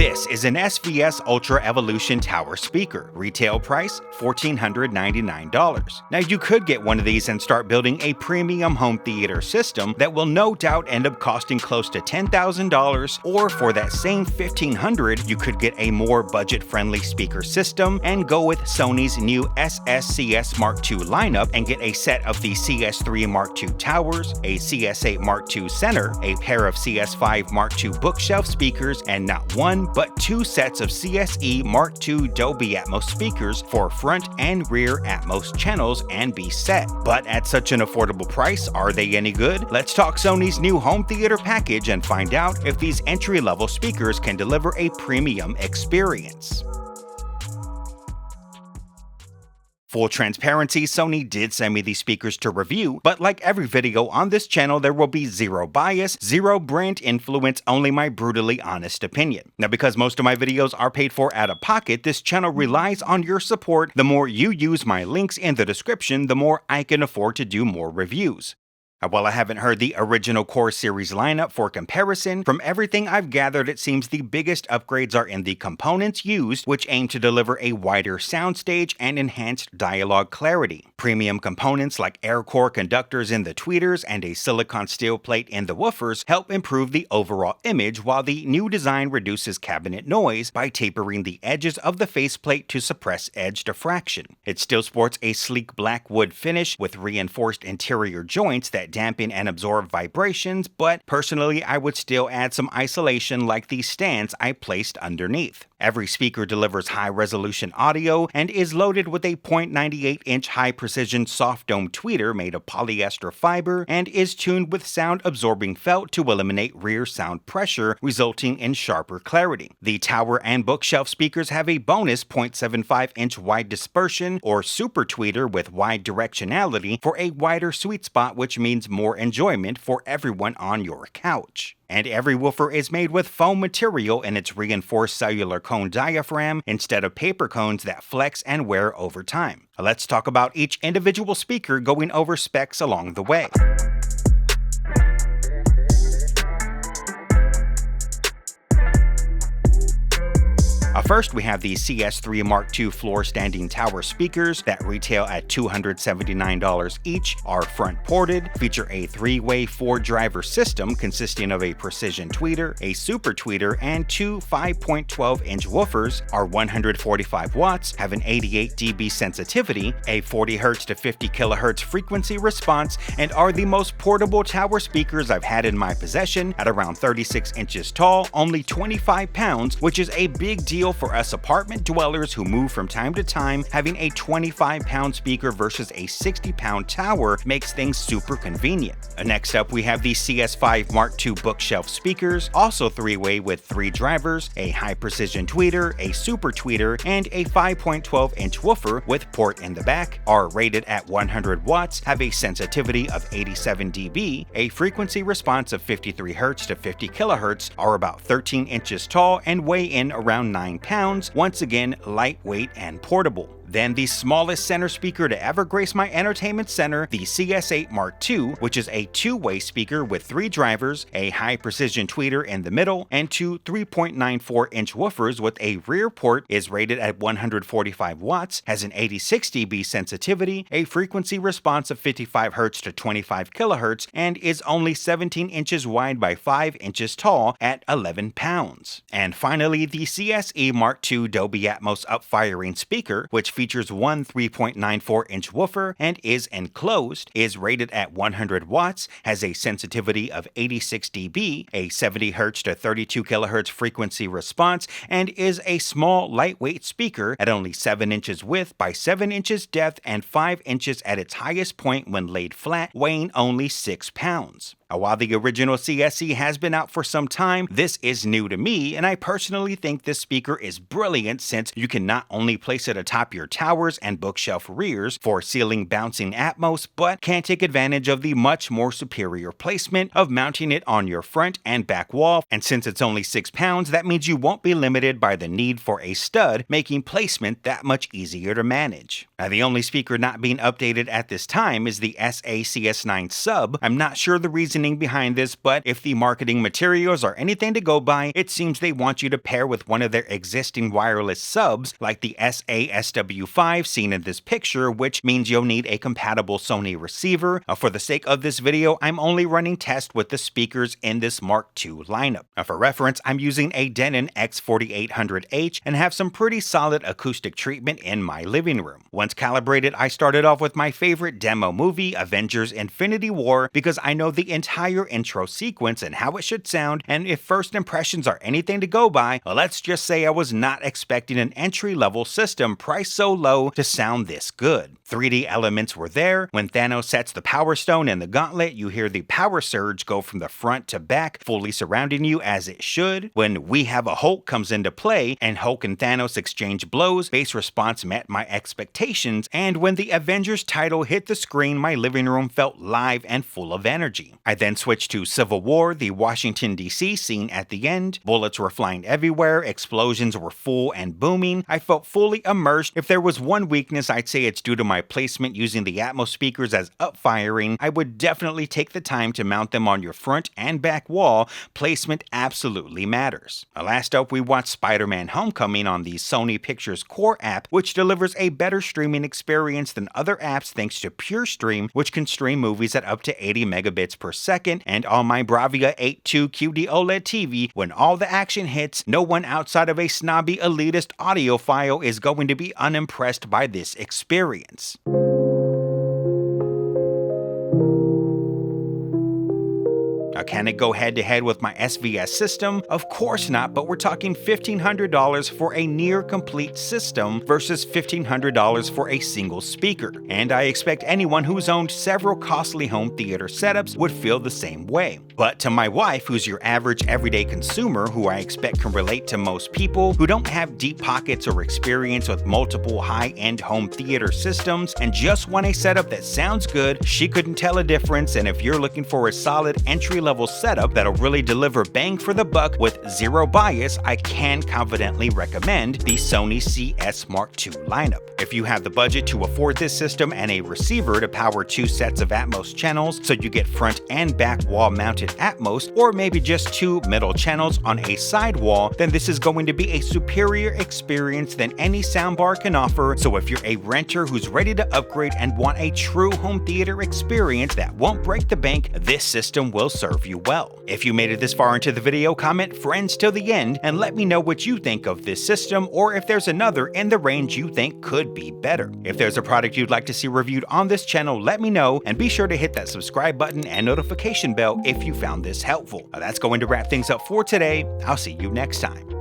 This is an SVS Ultra Evolution Tower speaker. Retail price $1,499. Now you could get one of these and start building a premium home theater system that will no doubt end up costing close to $10,000, or for that same $1,500 you could get a more budget-friendly speaker system and go with Sony's new SS Mark II lineup and get a set of the CS3 Mark II towers, a CS8 Mark II center, a pair of CS5 Mark II bookshelf speakers, and not one but two sets of CSE Mark II Dolby Atmos speakers for front and rear Atmos channels and be set. But at such an affordable price, are they any good? Let's talk Sony's new home theater package and find out if these entry-level speakers can deliver a premium experience. Full transparency, Sony did send me these speakers to review, but like every video on this channel, there will be zero bias, zero brand influence, only my brutally honest opinion. Now, because most of my videos are paid for out of pocket, this channel relies on your support. The more you use my links in the description, the more I can afford to do more reviews. While I haven't heard the original Core Series lineup for comparison, from everything I've gathered it seems the biggest upgrades are in the components used, which aim to deliver a wider soundstage and enhanced dialogue clarity. Premium components like air core conductors in the tweeters and a silicon steel plate in the woofers help improve the overall image, while the new design reduces cabinet noise by tapering the edges of the faceplate to suppress edge diffraction. It still sports a sleek black wood finish with reinforced interior joints that dampen and absorb vibrations, but personally I would still add some isolation like these stands I placed underneath. Every speaker delivers high-resolution audio and is loaded with a 0.98-inch high-precision soft dome tweeter made of polyester fiber and is tuned with sound-absorbing felt to eliminate rear sound pressure, resulting in sharper clarity. The tower and bookshelf speakers have a bonus 0.75-inch wide dispersion or super tweeter with wide directionality for a wider sweet spot, which means more enjoyment for everyone on your couch. And every woofer is made with foam material in its reinforced cellular cone diaphragm instead of paper cones that flex and wear over time. Let's talk about each individual speaker, going over specs along the way. First, we have the CS3 Mark II floor standing tower speakers that retail at $279 each, are front ported, feature a 3-way 4-driver system consisting of a precision tweeter, a super tweeter, and two 5.12-inch woofers, are 145 watts, have an 88 dB sensitivity, a 40 Hz to 50 kHz frequency response, and are the most portable tower speakers I've had in my possession at around 36 inches tall, only 25 pounds, which is a big deal for us apartment dwellers who move from time to time. Having a 25-pound speaker versus a 60-pound tower makes things super convenient. Next up, we have the CS5 Mark II bookshelf speakers, also 3-way with 3 drivers, a high-precision tweeter, a super tweeter, and a 5.12-inch woofer with port in the back, are rated at 100 watts, have a sensitivity of 87 dB, a frequency response of 53 Hz to 50 kHz, are about 13 inches tall, and weigh in around 9 pounds, once again lightweight and portable. Then the smallest center speaker to ever grace my entertainment center, the CS8 Mark II, which is a 2-way speaker with 3 drivers, a high-precision tweeter in the middle, and two 3.94-inch woofers with a rear port, is rated at 145 watts, has an 86 dB sensitivity, a frequency response of 55 Hz to 25 kHz, and is only 17 inches wide by 5 inches tall at 11 pounds. And finally, the CSE Mark II Dolby Atmos up-firing speaker, which features one 3.94-inch woofer and is enclosed, is rated at 100 watts, has a sensitivity of 86 dB, a 70 Hz to 32 kHz frequency response, and is a small, lightweight speaker at only 7 inches width by 7 inches depth and 5 inches at its highest point when laid flat, weighing only 6 pounds. While the original CSE has been out for some time, this is new to me, and I personally think this speaker is brilliant since you can not only place it atop your towers and bookshelf rears for ceiling bouncing Atmos, but can take advantage of the much more superior placement of mounting it on your front and back wall, and since it's only 6 pounds, that means you won't be limited by the need for a stud, making placement that much easier to manage. The only speaker not being updated at this time is the SACS9 sub. I'm not sure the reason reasoning behind this, but if the marketing materials are anything to go by, it seems they want you to pair with one of their existing wireless subs, like the SA-SW5 seen in this picture, which means you'll need a compatible Sony receiver. For the sake of this video, I'm only running tests with the speakers in this Mark II lineup. For reference, I'm using a Denon X4800H and have some pretty solid acoustic treatment in my living room. Once calibrated, I started off with my favorite demo movie, Avengers Infinity War, because I know the entire intro sequence and how it should sound, and if first impressions are anything to go by, let's just say I was not expecting an entry-level system priced so low to sound this good. 3D elements were there. When Thanos sets the Power Stone in the gauntlet, you hear the power surge go from the front to back, fully surrounding you as it should. When We Have a Hulk comes into play, and Hulk and Thanos exchange blows, bass response met my expectations, and when the Avengers title hit the screen, my living room felt live and full of energy. I then switched to Civil War, the Washington DC scene at the end. Bullets were flying everywhere, explosions were full and booming. I felt fully immersed. If there was one weakness, I'd say it's due to my placement using the Atmos speakers as upfiring. I would definitely take the time to mount them on your front and back wall. Placement absolutely matters. Last up, we watched Spider-Man Homecoming on the Sony Pictures Core app, which delivers a better streaming experience than other apps thanks to PureStream, which can stream movies at up to 80 megabits per second, and on my Bravia 8.2 QD OLED TV, when all the action hits, no one outside of a snobby elitist audiophile is going to be unimpressed by this experience. Can it go head-to-head with my SVS system? Of course not, but we're talking $1,500 for a near-complete system versus $1,500 for a single speaker. And I expect anyone who's owned several costly home theater setups would feel the same way. But to my wife, who's your average everyday consumer, who I expect can relate to most people, who don't have deep pockets or experience with multiple high-end home theater systems, and just want a setup that sounds good, she couldn't tell a difference. And if you're looking for a solid entry-level setup that'll really deliver bang for the buck with zero bias, I can confidently recommend the Sony CS Mark II lineup. If you have the budget to afford this system and a receiver to power 2 sets of Atmos channels so you get front and back wall mounted Atmos, or maybe just 2 middle channels on a side wall, then this is going to be a superior experience than any soundbar can offer. So if you're a renter who's ready to upgrade and want a true home theater experience that won't break the bank, this system will serve you well. If you made it this far into the video, comment friends till the end and let me know what you think of this system, or if there's another in the range you think could be better. If there's a product you'd like to see reviewed on this channel, let me know, and be sure to hit that subscribe button and notification bell if you found this helpful. That's going to wrap things up for today. I'll see you next time.